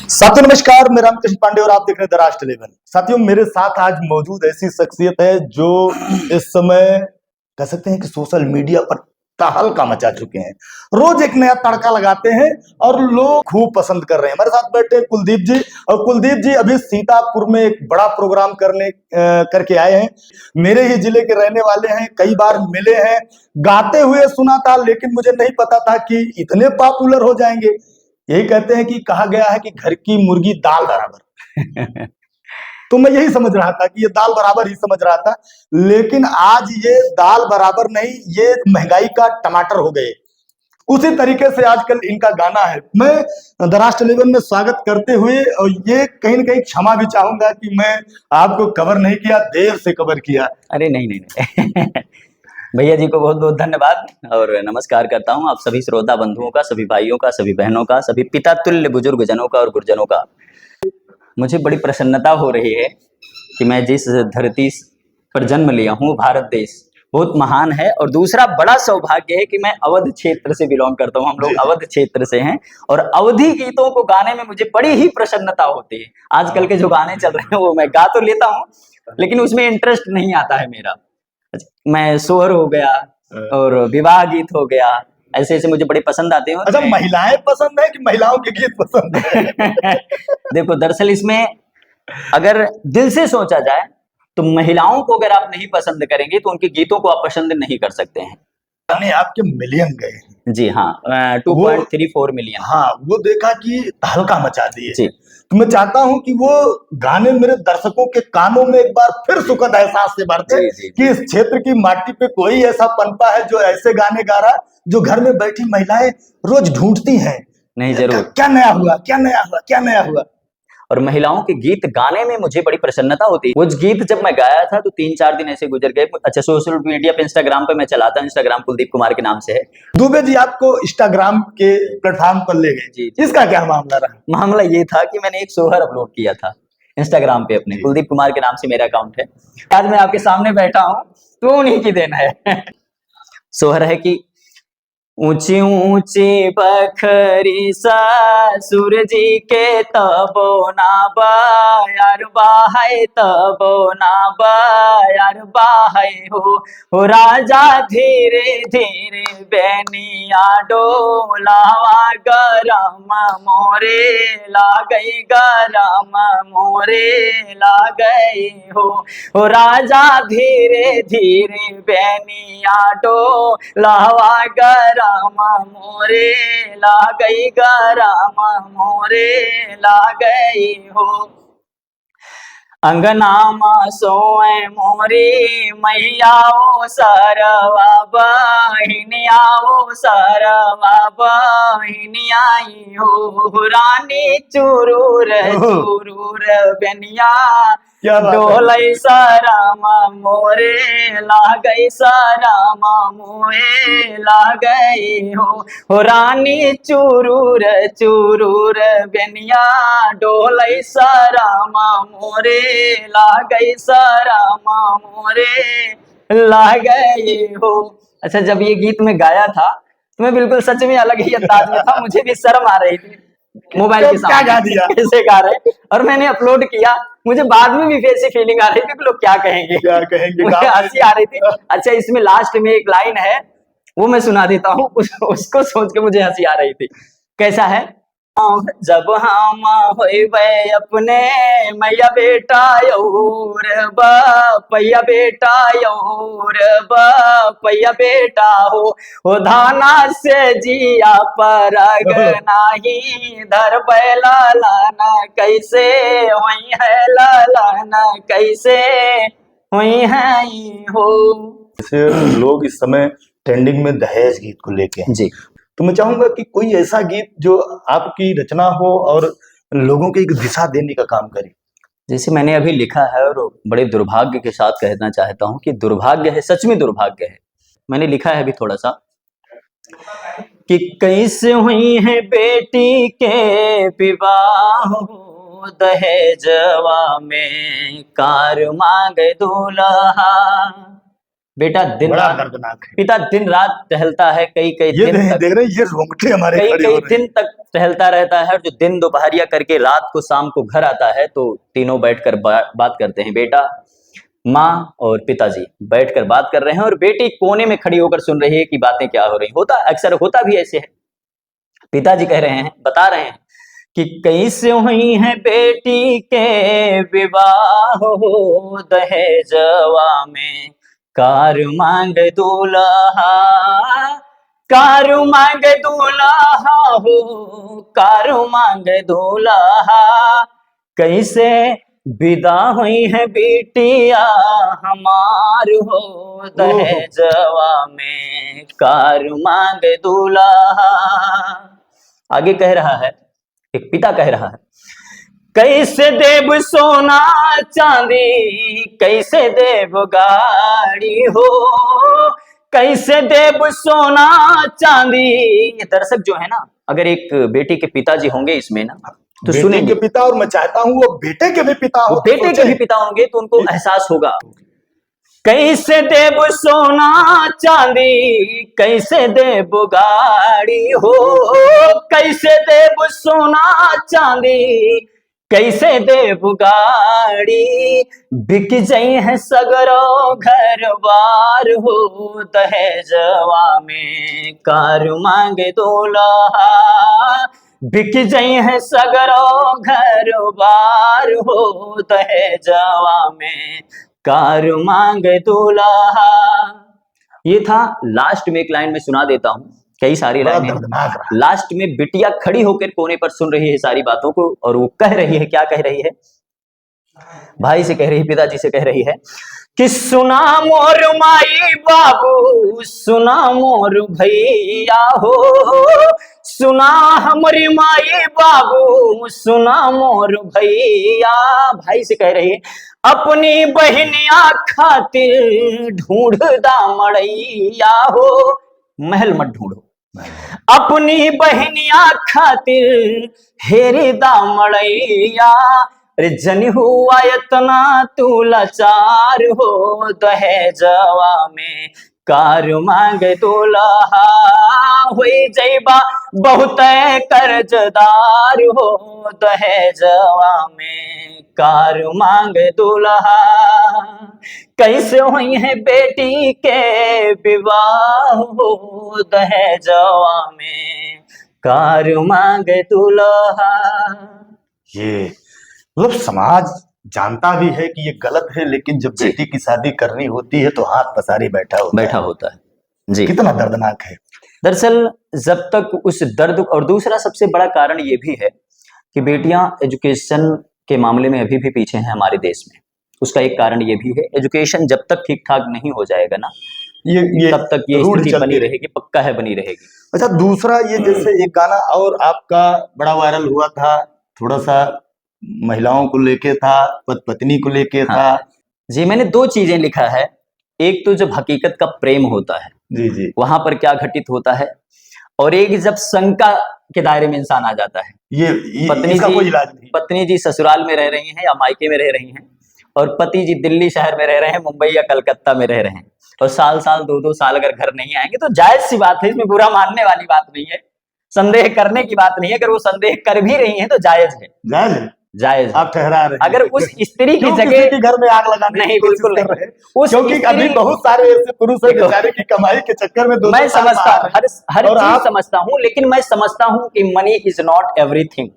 साथियों नमस्कार, मैं रामकृष्ण पांडे और आप देख रहे हैं द राष्ट्र टेलीविजन। साथियों मेरे साथ आज मौजूद ऐसी शख्सियत है जो इस समय कह सकते हैं कि सोशल मीडिया पर तहलका मचा चुके हैं। रोज एक नया तड़का लगाते हैं और लोग खूब पसंद कर रहे हैं। हमारे साथ बैठे हैं कुलदीप जी, और कुलदीप जी अभी सीतापुर में एक बड़ा प्रोग्राम करके आए हैं। मेरे ही जिले के रहने वाले हैं, कई बार मिले हैं, गाते हुए सुना था, लेकिन मुझे नहीं पता था कि इतने पॉपुलर हो जाएंगे। यही कहते हैं कि कहा गया है कि घर की मुर्गी दाल बराबर। तो मैं यही समझ रहा था कि ये दाल बराबर ही समझ रहा था, लेकिन आज ये दाल बराबर नहीं, ये महंगाई का टमाटर हो गए। उसी तरीके से आजकल इनका गाना है। मैं द राष्ट्र टेलीविजन में स्वागत करते हुए और ये कहीं ना कहीं क्षमा भी चाहूंगा कि मैं आपको कवर नहीं किया, देर से कवर किया। अरे नहीं नहीं नहीं भैया जी को बहुत बहुत धन्यवाद और नमस्कार करता हूँ आप सभी श्रोता बंधुओं का, सभी भाइयों का, सभी बहनों का, सभी पिता तुल्य बुजुर्ग जनों का और गुरुजनों का। मुझे बड़ी प्रसन्नता हो रही है कि मैं जिस धरती पर जन्म लिया हूँ, भारत देश बहुत महान है। और दूसरा बड़ा सौभाग्य है कि मैं अवध क्षेत्र से बिलोंग करता हूँ। हम लोग अवध क्षेत्र से हैं और अवधी गीतों को गाने में मुझे बड़ी ही प्रसन्नता होती है। आजकल के जो गाने चल रहे हैं वो मैं गा तो लेता हूँ, लेकिन उसमें इंटरेस्ट नहीं आता है मेरा। मैं सोहर हो गया और विवाह गीत हो गया, ऐसे ऐसे मुझे बड़े पसंद आते हैं। अच्छा, महिलाएं पसंद है कि महिलाओं के गीत पसंद है? देखो, दरअसल इसमें अगर दिल से सोचा जाए तो महिलाओं को अगर आप नहीं पसंद करेंगे तो उनके गीतों को आप पसंद नहीं कर सकते हैं। गाने आपके मिलियन गए। जी हाँ, 2.34 मिलियन। हाँ, वो देखा कि तहलका मचा दिए। जी, तो मैं चाहता हूं कि वो गाने मेरे दर्शकों के कानों में एक बार फिर सुखद एहसास से भरते कि इस क्षेत्र की माटी पे कोई ऐसा पनपा है जो ऐसे गाने गा रहा, जो घर में बैठी महिलाएं रोज ढूंढती हैं। नहीं जरूर, क्या नया हुआ, क्या नया हुआ, क्या नया हुआ। और महिलाओं के गीत गाने में मुझे बड़ी प्रसन्नता होती है। कुछ गीत जब मैं गाया था तो 3-4 दिन ऐसे गुजर गए। अच्छा, सोशल मीडिया पे, इंस्टाग्राम पे मैं चलाता हूँ, इंस्टाग्राम कुलदीप कुमार के नाम से है। दुबे जी आपको इंस्टाग्राम के प्लेटफॉर्म पर ले गए जी, इसका क्या मामला रहा? मामला ये था कि मैंने एक सोहर अपलोड किया था इंस्टाग्राम पे अपने, कुलदीप कुमार के नाम से मेरा अकाउंट है। आज मैं आपके सामने बैठा हूँ तो उन्हीं की देन है। सोहर है कि ऊंची ऊंची बखरी ससुर जी के तबो ना बायार बाहाय, तबो ना बायार बाहाय हो राजा धीरे धीरे बेनिया डोलावा, गरम मोरे ला गई, गरम मोरे ला गई हो राजा धीरे धीरे बेनिया डोलावा, गरम मोरे ला गई, गरम मोरे ला गई हो। अंगना मां सोए मोरी मैया ओ सरवा बहिनिया, ओ सरवा बहिनिया हो रानी चुरूर चुरूर बेनिया डोलई सरम मोरे ला गई, सरम मोए ला गई हो रानी चुरूर चुरूर बेनिया डोलई सरम मोरे ला गई, सरम मोरे ला गई हो। अच्छा, जब ये गीत में गाया था तो मैं बिल्कुल सच में अलग ही अंदाज में था। मुझे भी शर्म आ रही थी मोबाइल के सामने, क्या गा दिया, कैसे गा रहे। और मैंने अपलोड किया, मुझे बाद में भी वैसी फीलिंग आ रही थी कि लोग क्या कहेंगे, क्या कहेंगे, मुझे हंसी आ रही थी। अच्छा, इसमें लास्ट में एक लाइन है, वो मैं सुना देता हूँ। उसको सोच के मुझे हंसी आ रही थी। कैसा है? जब हम होइबे अपने मैया बेटा यौर बपैया बेटा, यौर बपैया बेटा हो धाना से जिया परग नाही धर लालन, कैसे हुई है लालन, कैसे हुई है हो। लोग इस समय ट्रेंडिंग में दहेज गीत को लेके जी, तो मैं चाहूंगा कि कोई ऐसा गीत जो आपकी रचना हो और लोगों को एक दिशा देने का काम करे। जैसे मैंने अभी लिखा है और बड़े दुर्भाग्य के साथ कहना चाहता हूँ कि दुर्भाग्य है, सच में दुर्भाग्य है। मैंने लिखा है अभी थोड़ा सा कि कैसे हुई है बेटी के विवाह, दहेजवा में कार मांगे दूल्हा, बेटा दिन बड़ा रात, दर्दनाक है। पिता दिन रात टहलता है, कई ये दिन तक, देख रहे हैं, ये रोंगटे हमारे कई खड़े हो कई रहे हैं। दिन तक टहलता रहता है। और जो दिन दोपहरिया करके रात को शाम को घर आता है तो तीनों बैठकर बात करते हैं। बेटा, माँ और पिताजी बैठकर बात कर रहे हैं और बेटी कोने में खड़ी होकर सुन रही है कि बातें क्या हो रही। होता अक्सर होता भी ऐसे है। पिताजी कह रहे हैं, बता रहे हैं कि कैसे हुई है बेटी के विवाह हो, दहेजवा में कार मांग दूल्हा, कार मांग दूल्हा हो, कार मांग दूल्हा। कैसे विदा हुई है बेटिया हमार हो, दहेजवा में कार मांग दूल्हा। आगे कह रहा है, एक पिता कह रहा है, कैसे देव सोना चांदी, कैसे देव गाड़ी हो, कैसे देव सोना चांदी। ये दर्शक जो है ना, अगर एक बेटी के पिताजी होंगे इसमें ना तो बेटे सुनेंगे, के पिता, और मैं चाहता हूँ वो बेटे के भी पिता हो, वो तो बेटे के सोचें। भी पिता होंगे तो उनको एहसास होगा। कैसे देव सोना चांदी, कैसे देव गाड़ी हो, कैसे देव सोना चांदी, कैसे देव गाड़ी। बिक जाई है सगरो घर बार हो, दहेजवा में कार मांगे दूल्हा। बिक जाई है सगरो घर बार हो, दहेजवा में कार मांग दूल्हा। ये था। लास्ट में एक लाइन में सुना देता हूं, कई सारी बड़ा लाइनें। दर्दनाक रहा। लास्ट में बिटिया खड़ी होकर कोने पर सुन रही है सारी बातों को और वो कह रही है, क्या कह रही है? भाई से कह रही, पिताजी से कह रही है कि सुना मोर माई बाबू, सुना मोर भैया हो, सुना हमारी माई बाबू, सुना मोर भैया। भाई से कह रही है, अपनी बहनिया खातिर ढूंढदा मड़ैया हो, महल मत ढूंढो, अपनी बहनिया खातिर हेरिदा मड़ैया। अरे जनी हुआ इतना तू लाचार हो, दहेजवा में कार मांग दूल्हा। हुई जैबा बहुत कर्जदार हो, दहेजवा में कार मांग दूल्हा। कैसे हुई है बेटी के विवाह हो, दहेजवा में कार मांग दूल्हा। ये मतलब समाज जानता भी है कि ये गलत है, लेकिन जब जी। बेटी की शादी करनी होती है तो हाथ पसारे बैठा होता है जी। कितना दर्दनाक है। दरअसल जब तक उस दर्द, और दूसरा सबसे बड़ा कारण ये भी है कि बेटियां एजुकेशन के मामले में अभी भी पीछे हैं हमारे देश में। उसका एक कारण ये भी है, एजुकेशन जब तक ठीक ठाक नहीं हो जाएगा ना, ये तब तक ये रूढ़ स्थिति चलती बनी रहेगी। रहेगी, पक्का है बनी रहेगी। अच्छा, दूसरा ये जैसे एक गाना और आपका बड़ा वायरल हुआ था, थोड़ा सा महिलाओं को लेके था, पत्नी को लेके था। जी, मैंने दो चीजें लिखा है। एक तो जब हकीकत का प्रेम होता है जी जी, वहां पर क्या घटित होता है, और एक जब शंका के दायरे में इंसान आ जाता है। ये इसका कोई इलाज नहीं। पत्नी जी ससुराल में रह रही हैं या मायके में रह रही हैं, और पति जी दिल्ली शहर में रह रहे हैं, मुंबई या कलकत्ता में रह रहे हैं, और साल साल 2-2 साल अगर घर नहीं आएंगे तो जायज सी बात है, इसमें बुरा मानने वाली बात नहीं है, संदेह करने की बात नहीं है। अगर वो संदेह कर भी रही हैं तो जायज है, जायज है, जायज है। आप ठहरा रहे हैं। अगर उस स्त्री की क्यों जगह किसी के घर में आग लगाने नहीं, की कोशिश बिल्कुल कर रहे हैं? उस क्योंकि स्त्री- अभी बहुत सारे ऐसे पुरुष हैं बेचारे की कमाई के चक्कर में मैं समझता हूँ, हर और चीज आप- समझता हूँ, लेकिन मैं समझता हूँ कि मनी इज नॉट एवरीथिंग।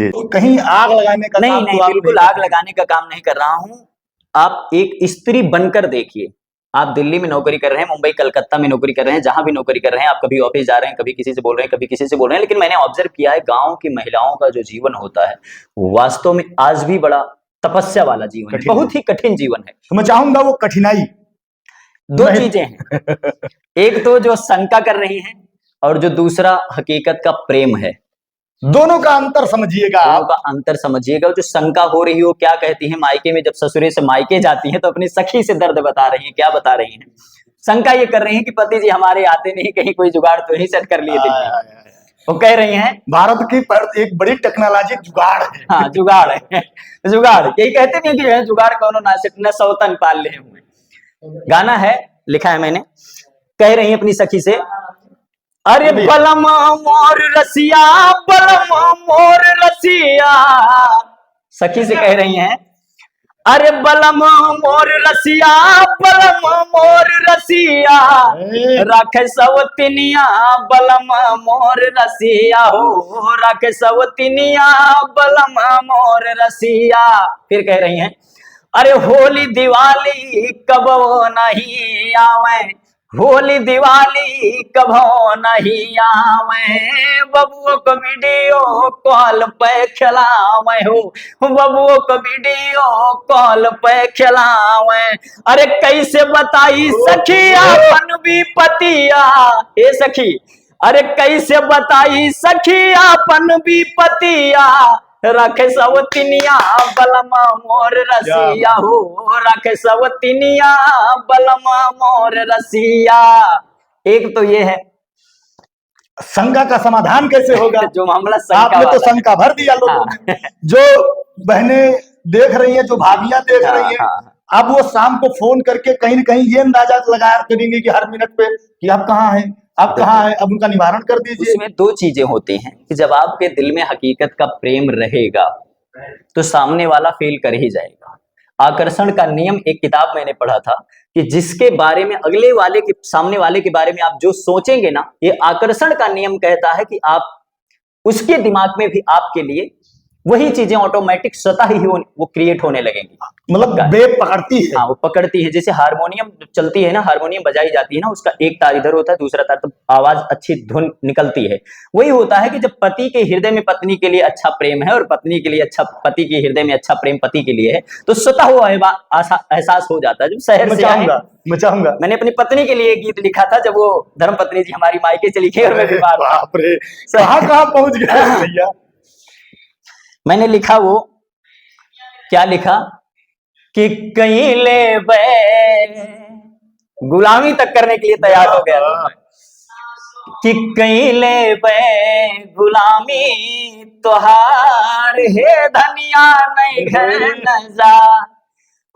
तो कहीं आग लगाने का नहीं काम नहीं, तो आप बिल्कुल नहीं आग लगाने का काम नहीं कर रहा हूँ। आप एक स्त्री बनकर देखिए, आप दिल्ली में नौकरी कर रहे हैं, मुंबई कलकत्ता में नौकरी कर रहे हैं, जहां भी नौकरी कर रहे हैं, आप कभी ऑफिस जा रहे हैं, कभी किसी से बोल रहे हैं, कभी किसी से बोल रहे हैं, लेकिन मैंने ऑब्जर्व किया है गांव की महिलाओं का जो जीवन होता है वो वास्तव में आज भी बड़ा तपस्या वाला जीवन है, कठिन बहुत ही कठिन जीवन है। तो मैं चाहूंगा वो कठिनाई दो नहीं। चीजें हैं, एक तो जो शंका कर रही हैं, और जो दूसरा हकीकत का प्रेम है। दोनों का अंतर समझिएगा दोनों आप। का अंतर समझिएगा। जो शंका हो रही हो, क्या कहती है मायके में, जब ससुरे से मायके जाती है तो अपनी सखी से दर्द बता रही है, क्या बता रही हैं? शंका ये कर रही है कि पति जी हमारे आते नहीं, कहीं कोई जुगाड़ तो नहीं सेट कर लिए दिल्ली। वो कह रही हैं भारत की एक बड़ी टेक्नोलॉजी जुगाड़ है। हाँ जुगाड़ है, जुगाड़ यही कहते नहीं कि जो है जुगाड़ कौनो ना सेट न सौतन पाल ले हुए। गाना है लिखा है मैंने, कह रही है अपनी सखी से, अरे बलम मोर रसिया, बलम मोर रसिया, सखी से कह रही हैं, अरे बलम मोर रसिया, बलम मोर रसिया, रख सवतिनिया बलम मोर रसिया हो, रख सवतिनिया बलम मोर रसिया। फिर कह रही हैं, अरे होली दिवाली कब नहीं आवे, होली दिवाली कभो नहीं आवे, बबुओ को वीडियो कॉल पे खिलावे हो, बबुओ को वीडियो कॉल पे खिलावे। अरे कैसे बताई सखी अपन भी पतिया, ए सखी, अरे कैसे बताई सखी अपन भी पतिया, रख सवतिनिया बलम मोर रसिया हो, रख सवतिनिया बलम मोर रसिया। एक तो ये है, शंका का समाधान कैसे होगा? जो मामला आपने तो शंका भर दिया लोगों में। जो बहनें देख रही हैं, जो भाभियां देख रही हैं, अब वो शाम को फोन करके कहीं न कहीं ये अंदाजा लगा करेंगे कि हर मिनट पे कि आप कहाँ हैं, आप कहाँ हैं, अब उनका निवारण कर दीजिए। उसमें दो चीजें होती हैं कि जब आपके दिल में हकीकत का प्रेम रहेगा तो सामने वाला फेल कर ही जाएगा। आकर्षण का नियम, एक किताब मैंने पढ़ा था कि जिसके बारे में अगले वाले के, सामने वाले के बारे में आप जो सोचेंगे ना, ये आकर्षण का नियम कहता है कि आप उसके दिमाग में भी आपके लिए वही चीजें ऑटोमेटिक स्वतः ही वो क्रिएट होने लगेंगी। मतलब वेव पकड़ती है। हाँ, वो पकड़ती है। जैसे हारमोनियम चलती है ना, हारमोनियम बजाई जाती है ना, उसका एक तार इधर होता है, दूसरा तार, तो आवाज अच्छी धुन निकलती है। वही होता है कि जब पति के हृदय में पत्नी के लिए अच्छा प्रेम है और पत्नी के लिए अच्छा, पति के हृदय में अच्छा प्रेम पति के लिए है, तो स्वतः वो एहसास हो जाता है। जब शहर से आए, मैं चाहूंगा, मैंने अपनी पत्नी के लिए गीत लिखा था जब वो धर्म पत्नी जी हमारी मायके चली गई और मैं बीमार। बाप रे, कहाँ पहुंच गया भैया। मैंने लिखा, वो क्या लिखा कि कहीं ले बे, गुलामी तक करने के लिए तैयार हो गया कि कहीं ले बे गुलामी तोहार, हे धनिया नहीं घर न जा,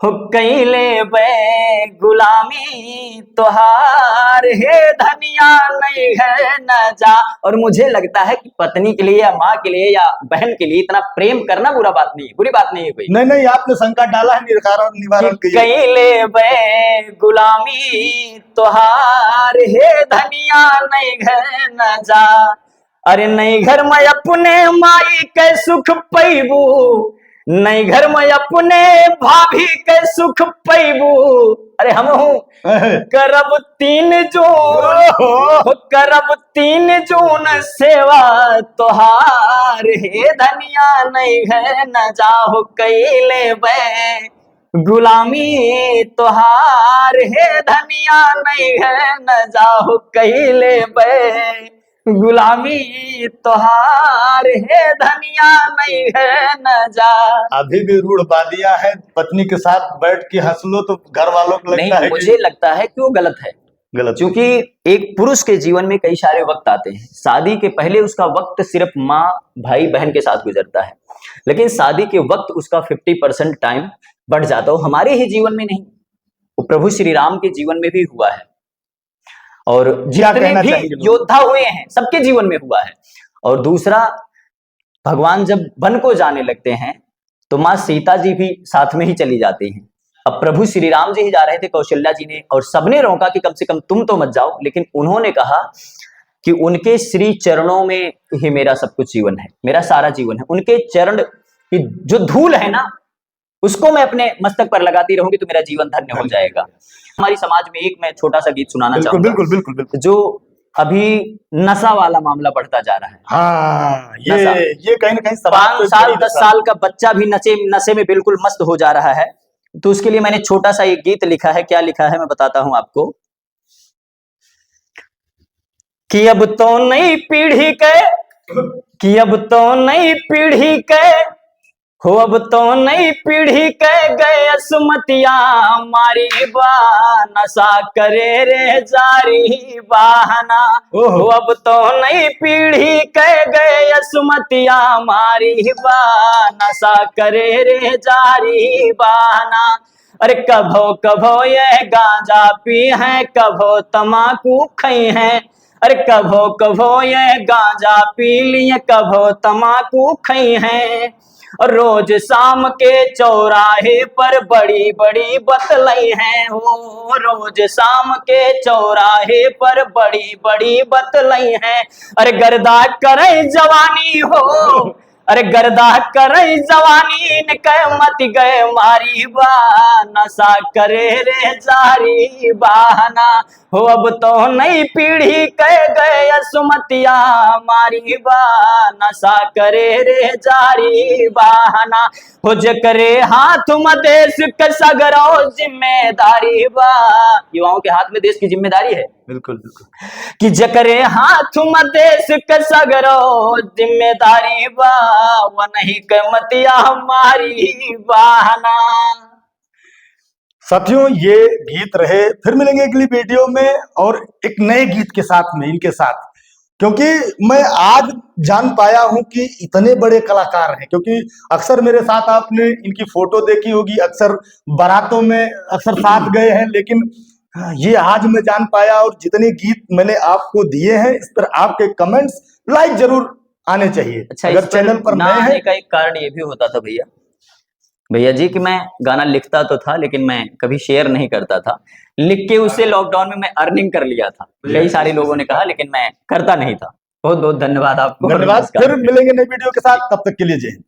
हो कहीं ले बे गुलामी तोहार, हे धनिया नहीं है न जा। और मुझे लगता है कि पत्नी के लिए या माँ के लिए या बहन के लिए इतना प्रेम करना बुरा बात नहीं है, बुरी बात नहीं है कोई। नहीं, आपने शंका डाला है, निवारण कहीं ले बे गुलामी तोहार, हे धनिया नहीं है न जा, अरे नहीं घर में अपने माई के सुख पैबू, नहीं घर में अपने भाभी के सुख पैबू, अरे हम हूँ करब 3 जून, करब 3 जून सेवा तोहार, हे धनिया नहीं है न जाओ कैले बे गुलामी तोहार, हे धनिया नहीं है न जाओ कैले बे गुलामी तोहार, हे धनिया नहीं है न जा। अभी भी रूढ़वादियां हैं, पत्नी के साथ बैठ के हंस लो तो घर वालों को लगता है, मुझे लगता है कि वो गलत है। क्योंकि एक पुरुष के जीवन में कई सारे वक्त आते हैं। शादी के पहले उसका वक्त सिर्फ माँ भाई बहन के साथ गुजरता है, लेकिन शादी के वक्त उसका 50% टाइम बढ़ जाता है। हमारे ही जीवन में नहीं, वो प्रभु श्री राम के जीवन में भी हुआ है, और जितने भी योद्धा हुए हैं सबके जीवन में हुआ है। और दूसरा, भगवान जब वन को जाने लगते हैं तो माँ सीता जी भी साथ में ही चली जाती हैं। अब प्रभु श्री राम जी ही जा रहे थे, कौशल्या जी ने और सबने रोका कि कम से कम तुम तो मत जाओ, लेकिन उन्होंने कहा कि उनके श्री चरणों में ही मेरा सब कुछ जीवन है, मेरा सारा जीवन है। उनके चरण की जो धूल है ना, उसको मैं अपने मस्तक पर लगाती रहूंगी तो मेरा जीवन धन्य हो जाएगा। हमारी समाज में एक मैं छोटा सा गीत सुनाना चाहूंगा। बिल्कुल। जो अभी नशा वाला मामला बढ़ता जा रहा है। हाँ, ये कहीं ना कहीं 5 साल 10 साल का बच्चा भी नशे में बिल्कुल मस्त हो जा रहा है। तो उसके लिए मैंने छोटा सा एक गीत लिखा है। क्या लिखा है मैं बताता हूं आपको कि अब तो नई पीढ़ी के, कि अब तो नई पीढ़ी के हो, अब तो नई पीढ़ी के गए असमतिया मारी बा, नशा करे रे जारी बहाना। हो अब तो नई पीढ़ी के गए असमतिया मारी बा, नशा करे रे जारी बहाना। अरे कभो कभो ये गांजा पी है, कभो तमाकू खई है। अरे कभो कभो ये गांजा पी लिए, कभो तमाकू खई है। और रोज शाम के चौराहे पर बड़ी बड़ी बतलई है हो, रोज शाम के चौराहे पर बड़ी बड़ी बतलई है। अरे गर्दा करे जवानी हो, अरे गर्दा करे जवानी निकय मत गए मारी बा, नशा करे रे जारी बहाना हो। अब तो नई पीढ़ी कह गए सुमतिया मारी बा, नशा करे रे जारी बहाना हो। जे करे हाथ में देश के सगरो जिम्मेदारी बा, युवाओं के हाथ में देश की जिम्मेदारी है। बिल्कुल बिल्कुल। कि जकरे हाथ में देश के सगरो जिम्मेदारी बा, वो नहीं कमतिया हमारी बहाना। साथियों ये गीत रहे, फिर मिलेंगे अगली वीडियो में और एक नए गीत के साथ में, इनके साथ, क्योंकि मैं आज जान पाया हूं कि इतने बड़े कलाकार हैं। क्योंकि अक्सर मेरे साथ आपने इनकी फोटो देखी होगी, अक्सर बारातों में अक्सर साथ गए हैं, लेकिन ये आज मैं जान पाया। और जितने गीत मैंने आपको दिए हैं, इस पर आपके कमेंट्स लाइक जरूर आने चाहिए। अच्छा, अगर चैनल पर ना नए आने हैं, का एक कारण ये भी होता था भैया जी कि मैं गाना लिखता तो था लेकिन मैं कभी शेयर नहीं करता था। लिख के उसे लॉकडाउन में मैं अर्निंग कर लिया था, कई सारे लोगों ने कहा, लेकिन मैं करता नहीं था। बहुत बहुत धन्यवाद आपको। धन्यवाद। फिर मिलेंगे नई वीडियो के साथ, तब तक के लिए जय हिंद।